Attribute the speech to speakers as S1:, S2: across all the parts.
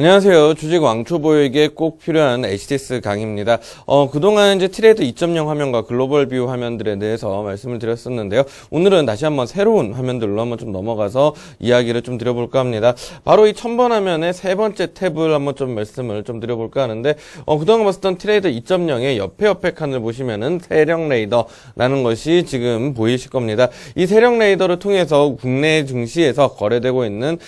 S1: 안녕하세요. 주식 왕초보에게 꼭 필요한 HTS 강의입니다. 그동안 이제 트레이드 2.0 화면과 글로벌 뷰 화면들에 대해서 말씀을 드렸었는데요. 오늘은 다시 한번 새로운 화면들로 한번 좀 넘어가서 이야기를 좀 드려볼까 합니다. 바로 이 1000번 화면의 세 번째 탭을 한번 좀 말씀을 좀 드려볼까 하는데, 그동안 봤었던 트레이드 2.0의 옆에 칸을 보시면은 세력 레이더라는 것이 지금 보이실 겁니다. 이 세력 레이더를 통해서 국내 증시에서 거래되고 있는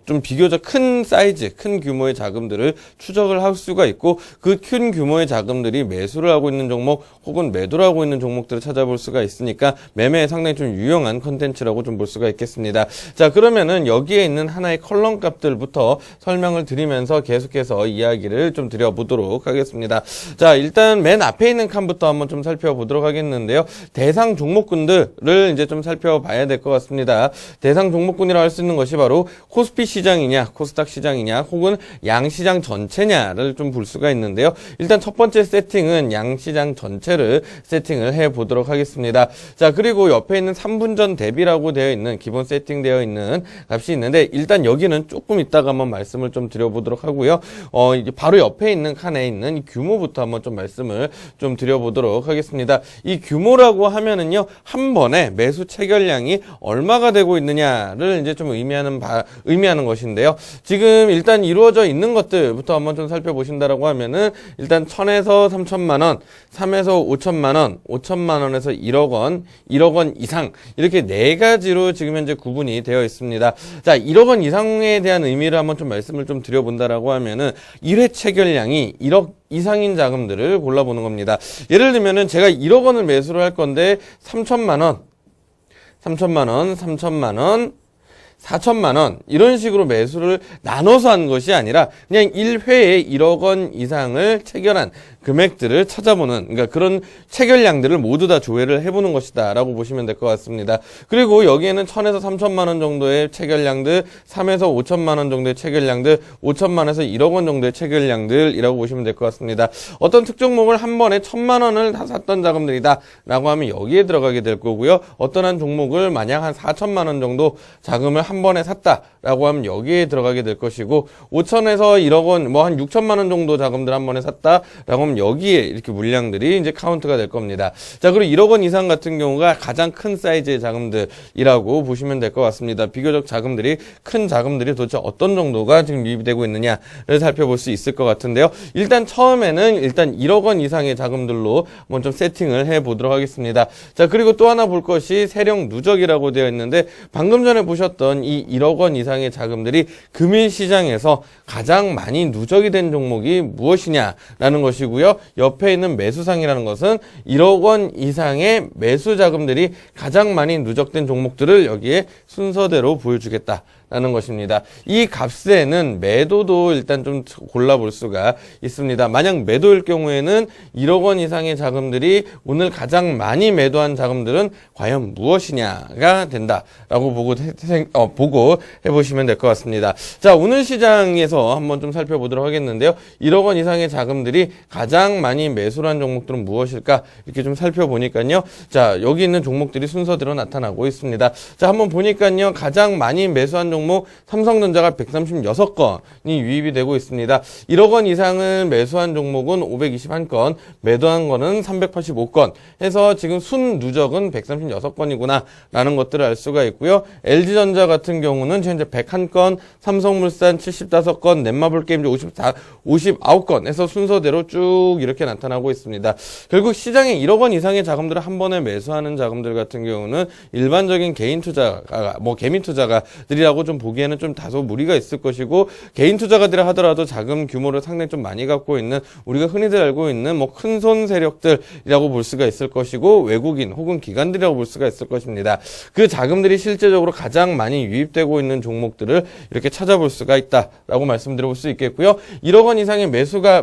S1: 좀 비교적 큰 사이즈, 큰 규모의 자금들을 추적을 할 수가 있고, 그 큰 규모의 자금들이 매수를 하고 있는 종목 혹은 매도를 하고 있는 종목들을 찾아볼 수가 있으니까 매매에 상당히 좀 유용한 컨텐츠라고 좀 볼 수가 있겠습니다. 자, 그러면은 여기에 있는 하나의 컬럼 값들부터 설명을 드리면서 계속해서 이야기를 좀 드려보도록 하겠습니다. 자, 일단 맨 앞에 있는 칸부터 한번 좀 살펴보도록 하겠는데요. 대상 종목군들을 이제 좀 살펴봐야 될 것 같습니다. 대상 종목군이라고 할 수 있는 것이 바로 코스피 시장이냐, 코스닥 시장이냐, 혹은 양시장 전체냐를 좀 볼 수가 있는데요. 일단 첫 번째 세팅은 양시장 전체를 세팅을 해 보도록 하겠습니다. 자, 그리고 옆에 있는 3분전 대비라고 되어 있는, 기본 세팅되어 있는 값이 있는데, 일단 여기는 조금 이따가 한번 말씀을 좀 드려보도록 하고요. 이제 바로 옆에 있는 칸에 있는 이 규모부터 한번 좀 말씀을 좀 드려보도록 하겠습니다. 이 규모라고 하면은요, 한 번에 매수 체결량이 얼마가 되고 있느냐를 이제 좀 의미하는 것인데요. 지금 일단 이루어져 있는 것들부터 한번 좀 살펴보신다라고 하면은, 일단 1000에서 3000만 원, 3에서 5천만 원, 5천만 원에서 1억 원, 1억 원 이상, 이렇게 네 가지로 지금 현재 구분이 되어 있습니다. 자, 1억 원 이상에 대한 의미를 한번 좀 말씀을 좀 드려본다라고 하면은 1회 체결량이 1억 이상인 자금들을 골라보는 겁니다. 예를 들면은 제가 1억 원을 매수를 할 건데 3천만 원, 3천만 원, 4천만 원, 이런 식으로 매수를 나눠서 한 것이 아니라 그냥 1회에 1억 원 이상을 체결한 금액들을 찾아보는, 그러니까 그런 체결량들을 모두 다 조회를 해보는 것이다 라고 보시면 될 것 같습니다. 그리고 여기에는 1000에서 3000만 원 정도의 체결량들, 3에서 5천만 원 정도의 체결량들, 5천만에서 1억 원 정도의 체결량들이라고 보시면 될 것 같습니다. 어떤 특종목을 한 번에 1000만 원을 다 샀던 자금들이다 라고 하면 여기에 들어가게 될 거고요. 어떤 한 종목을 만약 한 4천만 원 정도 자금을 한 번에 샀다라고 하면 여기에 들어가게 될 것이고, 5천에서 1억 원, 뭐 한 6천만 원 정도 자금들 한 번에 샀다라고 하면 여기에 이렇게 물량들이 이제 카운트가 될 겁니다. 자, 그리고 1억 원 이상 같은 경우가 가장 큰 사이즈의 자금들이라고 보시면 될 것 같습니다. 비교적 큰 자금들이 도대체 어떤 정도가 지금 유입이 되고 있느냐를 살펴볼 수 있을 것 같은데요. 일단 처음에는 1억 원 이상의 자금들로 한번 좀 세팅을 해 보도록 하겠습니다. 자, 그리고 또 하나 볼 것이 세력 누적이라고 되어 있는데, 방금 전에 보셨던 이 1억 원 이상의 자금들이 금일 시장에서 가장 많이 누적이 된 종목이 무엇이냐라는 것이고요. 옆에 있는 매수상이라는 것은 1억 원 이상의 매수 자금들이 가장 많이 누적된 종목들을 여기에 순서대로 보여주겠다 라는 것입니다. 이 값에는 매도도 일단 좀 골라볼 수가 있습니다. 만약 매도일 경우에는 1억 원 이상의 자금들이 오늘 가장 많이 매도한 자금들은 과연 무엇이냐가 된다라고 보고 해보시면 될 것 같습니다. 자, 오늘 시장에서 한번 좀 살펴보도록 하겠는데요. 1억 원 이상의 자금들이 가장 많이 매수를 한 종목들은 무엇일까? 이렇게 좀 살펴보니까요. 자, 여기 있는 종목들이 순서대로 나타나고 있습니다. 자, 한번 보니까요. 가장 많이 매수한 종목 삼성전자가 136건이 유입이 되고 있습니다. 1억 원 이상을 매수한 종목은 521건, 매도한 거는 385건 해서 지금 순 누적은 136건이구나 라는 것들을 알 수가 있고요. LG전자 같은 경우는 현재 101건, 삼성물산 75건, 넷마블게임즈 59건 해서 순서대로 쭉 이렇게 나타나고 있습니다. 결국 시장에 1억 원 이상의 자금들을 한 번에 매수하는 자금들 같은 경우는 일반적인 개인 투자가, 개미 투자가들이라고 좀 보기에는 좀 다소 무리가 있을 것이고, 개인 투자가들이 하더라도 자금 규모를 상당히 좀 많이 갖고 있는, 우리가 흔히들 알고 있는 큰손 세력들이라고 볼 수가 있을 것이고, 외국인 혹은 기관들이라고 볼 수가 있을 것입니다. 그 자금들이 실제적으로 가장 많이 유입되고 있는 종목들을 이렇게 찾아볼 수가 있다라고 말씀드려볼 수 있겠고요. 1억 원 이상의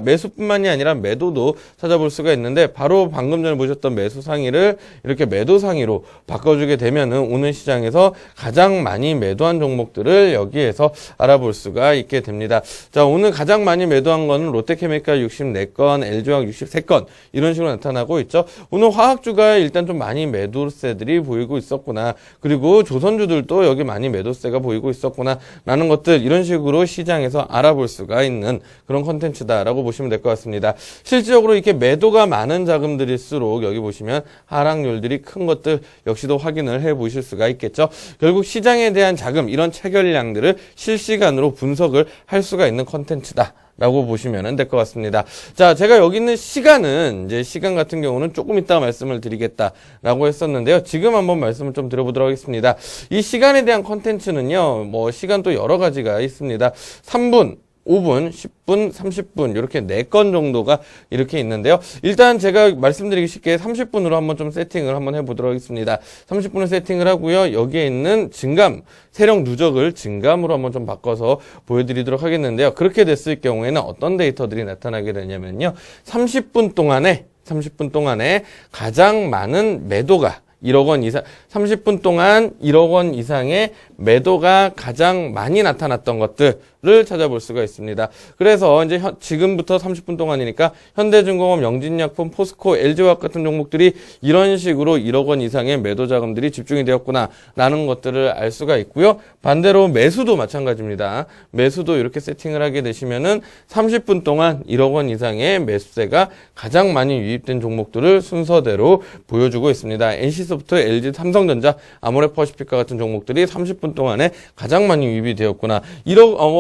S1: 매수뿐만이 아니라 매도도 찾아볼 수가 있는데, 바로 방금 전에 보셨던 매수 상위를 이렇게 매도 상위로 바꿔주게 되면은 오늘 시장에서 가장 많이 매도한 종목들 종목들을 여기에서 알아볼 수가 있게 됩니다. 자, 오늘 가장 많이 매도한 거는 롯데케미칼 64건, LG화학 63건 이런 식으로 나타나고 있죠. 오늘 화학주가 일단 좀 많이 매도세들이 보이고 있었구나. 그리고 조선주들도 여기 많이 매도세가 보이고 있었구나 라는 것들 이런 식으로 시장에서 알아볼 수가 있는 그런 컨텐츠다라고 보시면 될 것 같습니다. 실질적으로 이렇게 매도가 많은 자금들일수록 여기 보시면 하락률들이 큰 것들 역시도 확인을 해 보실 수가 있겠죠. 결국 시장에 대한 자금 이런 체결량들을 실시간으로 분석을 할 수가 있는 컨텐츠다 라고 보시면 될 것 같습니다. 자, 제가 여기 있는 시간은 이제 시간 같은 경우는 조금 이따가 말씀을 드리겠다라고 했었는데요. 지금 한번 말씀을 좀 드려보도록 하겠습니다. 이 시간에 대한 컨텐츠는요, 뭐 시간도 여러 가지가 있습니다. 3분, 5분, 10분, 30분 이렇게 4건 정도가 이렇게 있는데요. 일단 제가 말씀드리기 쉽게 30분으로 한번 좀 세팅을 한번 해보도록 하겠습니다. 30분을 세팅을 하고요. 여기에 있는 증감, 세력 누적을 증감으로 한번 좀 바꿔서 보여드리도록 하겠는데요. 그렇게 됐을 경우에는 어떤 데이터들이 나타나게 되냐면요. 30분 동안에 가장 많은 매도가 1억 원 이상, 30분 동안 1억 원 이상의 매도가 가장 많이 나타났던 것들을 찾아볼 수가 있습니다. 그래서 이제 지금부터 30분 동안이니까 현대중공업, 영진약품, 포스코, LG화학 같은 종목들이 이런 식으로 1억 원 이상의 매도 자금들이 집중이 되었구나라는 것들을 알 수가 있고요. 반대로 매수도 마찬가지입니다. 매수도 이렇게 세팅을 하게 되시면은 30분 동안 1억 원 이상의 매수세가 가장 많이 유입된 종목들을 순서대로 보여주고 있습니다. NC소프트, LG, 삼성전자, 아모레퍼시픽과 같은 종목들이 30분 동안에 가장 많이 유입이 되었구나.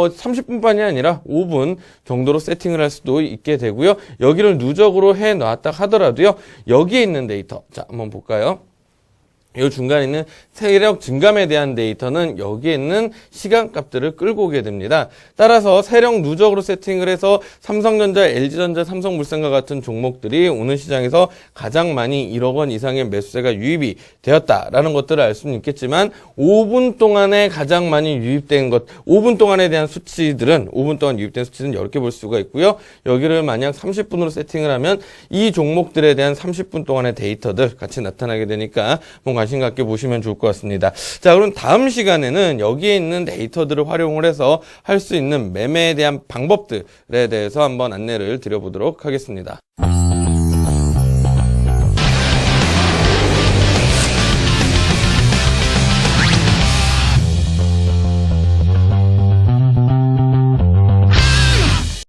S1: 30분만이 아니라 5분 정도로 세팅을 할 수도 있게 되고요. 여기를 누적으로 해놨다 하더라도요. 여기에 있는 데이터. 자, 한번 볼까요? 이 중간에 있는 세력 증감에 대한 데이터는 여기에 있는 시간값들을 끌고 오게 됩니다. 따라서 세력 누적으로 세팅을 해서 삼성전자, LG전자, 삼성물산과 같은 종목들이 오늘 시장에서 가장 많이 1억 원 이상의 매수세가 유입이 되었다라는 것들을 알 수는 있겠지만 5분 동안에 가장 많이 유입된 것, 5분 동안에 대한 수치들은 5분 동안 유입된 수치는 10개 볼 수가 있고요. 여기를 만약 30분으로 세팅을 하면 이 종목들에 대한 30분 동안의 데이터들 같이 나타나게 되니까 뭔가 관심 갖게 보시면 좋을 것 같습니다. 자, 그럼 다음 시간에는 여기에 있는 데이터들을 활용을 해서 할 수 있는 매매에 대한 방법들에 대해서 한번 안내를 드려보도록 하겠습니다.